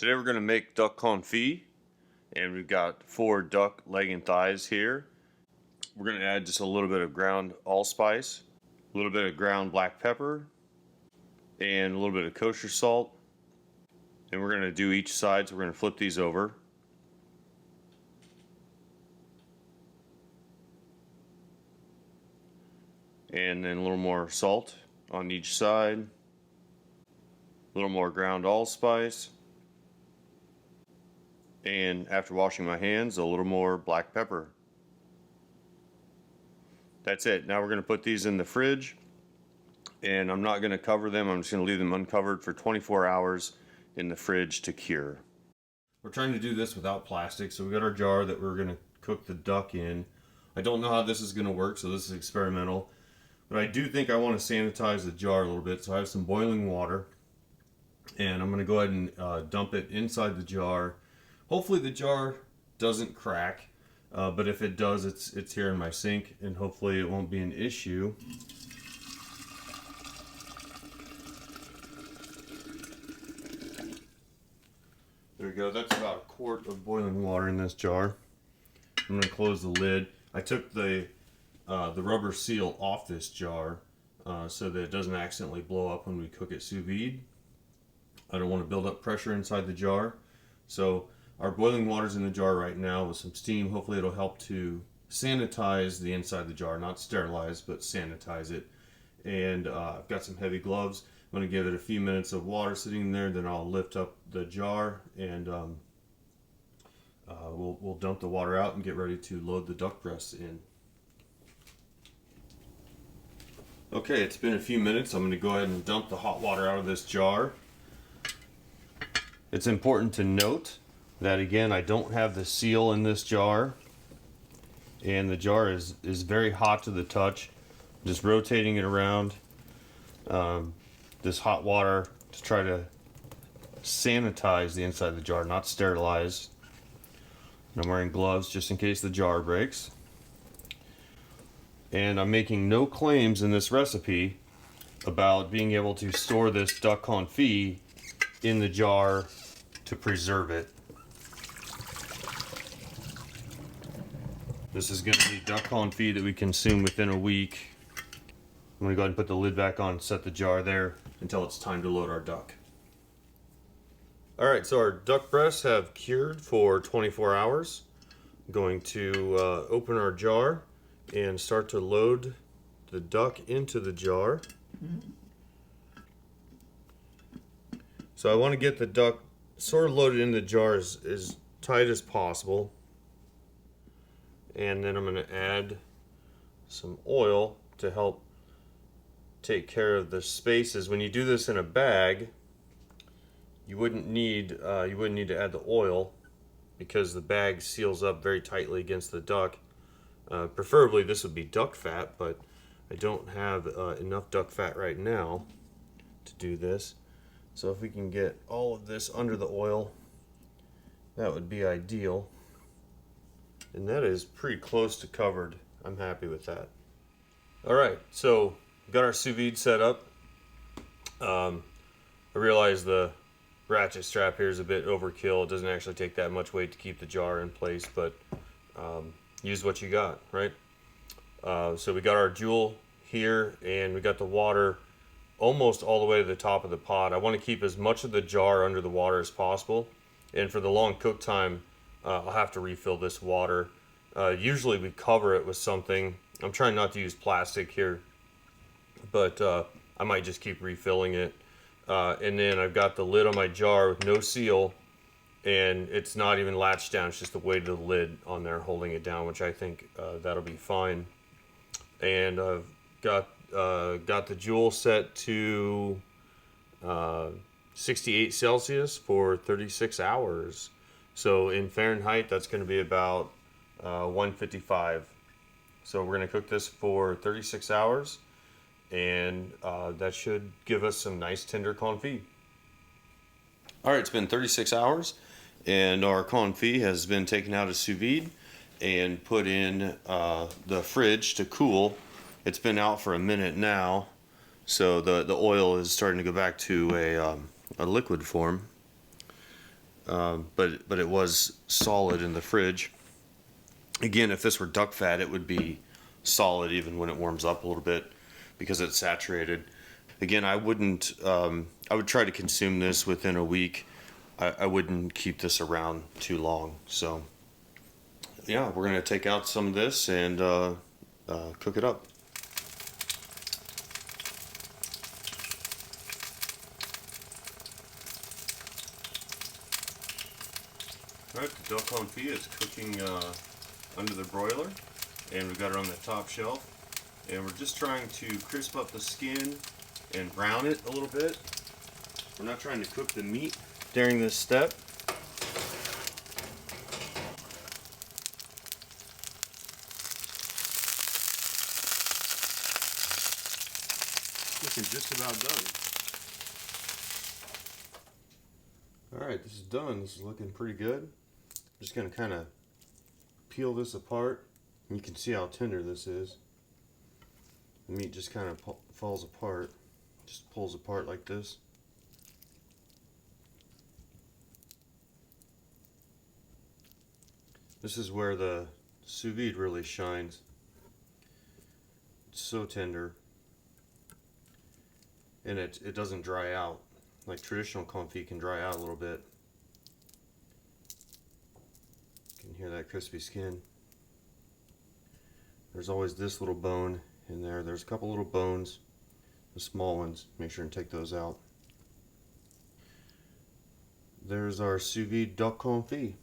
Today we're going to make duck confit, and we've got 4 duck leg and thighs here. We're going to add just a little bit of ground allspice, a little bit of ground black pepper, and a little bit of kosher salt. And we're going to do each side, so we're going to flip these over. And then a little more salt on each side, a little more ground allspice, and after washing my hands, a little more black pepper. That's it. Now we're going to put these in the fridge, and I'm not going to cover them. I'm just going to leave them uncovered for 24 hours in the fridge to cure. We're trying to do this without plastic, so we got our jar that we're going to cook the duck in. I don't know how this is going to work, so this is experimental. But I do think I want to sanitize the jar a little bit, so I have some boiling water, and I'm going to go ahead and dump it inside the jar. Hopefully the jar doesn't crack, but if it does, it's here in my sink, and hopefully it won't be an issue. There we go. That's about a quart of boiling water in this jar. I'm going to close the lid. I took the rubber seal off this jar so that it doesn't accidentally blow up when we cook it sous vide. I don't want to build up pressure inside the jar. So our boiling water's in the jar right now with some steam. Hopefully it'll help to sanitize the inside of the jar, not sterilize, but sanitize it. And I've got some heavy gloves. I'm going to give it a few minutes of water sitting there, then I'll lift up the jar and we'll dump the water out and get ready to load the duck breasts in. Okay, it's been a few minutes. I'm going to go ahead and dump the hot water out of this jar. It's important to note that, again, I don't have the seal in this jar, and the jar is very hot to the touch. I'm just rotating it around this hot water to try to sanitize the inside of the jar, not sterilize. And I'm wearing gloves just in case the jar breaks. And I'm making no claims in this recipe about being able to store this duck confit in the jar to preserve it. This is going to be duck confit that we consume within a week. I'm going to go ahead and put the lid back on and set the jar there until it's time to load our duck. Alright, so our duck breasts have cured for 24 hours. I'm going to open our jar and start to load the duck into the jar. So I want to get the duck sort of loaded in the jar as tight as possible. And then I'm going to add some oil to help take care of the spaces. When you do this in a bag, you wouldn't need to add the oil because the bag seals up very tightly against the duck. Preferably this would be duck fat, but I don't have enough duck fat right now to do this. So if we can get all of this under the oil, that would be ideal. And that is pretty close to covered. I'm happy with that. Alright, so we've got our sous vide set up. I realize the ratchet strap here is a bit overkill. It doesn't actually take that much weight to keep the jar in place, but use what you got, right? So we got our jewel here, and we got the water almost all the way to the top of the pot. I want to keep as much of the jar under the water as possible, and for the long cook time, I'll have to refill this water. Usually we cover it with something. I'm trying not to use plastic here, but I might just keep refilling it. And then I've got the lid on my jar with no seal, and it's not even latched down. It's just the weight of the lid on there holding it down, which I think that'll be fine. And I've got the jewel set to 68 Celsius for 36 hours. So in Fahrenheit, that's going to be about 155. So we're going to cook this for 36 hours, and that should give us some nice tender confit. All right, it's been 36 hours, and our confit has been taken out of sous vide and put in the fridge to cool. It's been out for a minute now, so the oil is starting to go back to a liquid form. but it was solid in the fridge. Again, if this were duck fat, it would be solid even when it warms up a little bit because it's saturated. Again, I wouldn't. I would try to consume this within a week. I wouldn't keep this around too long. So, yeah, we're gonna take out some of this and cook it up. All right, the duck confit is cooking under the broiler, and we've got it on the top shelf. And we're just trying to crisp up the skin and brown it a little bit. We're not trying to cook the meat during this step. Looking just about done. Alright, this is done. This is looking pretty good. I'm just going to kind of peel this apart. You can see how tender this is. The meat just kind of falls apart. Just pulls apart like this. This is where the sous vide really shines. It's so tender. And it doesn't dry out. Like traditional confit can dry out a little bit. You can hear that crispy skin. There's always this little bone in there. There's a couple little bones, the small ones. Make sure and take those out. There's our sous vide duck confit.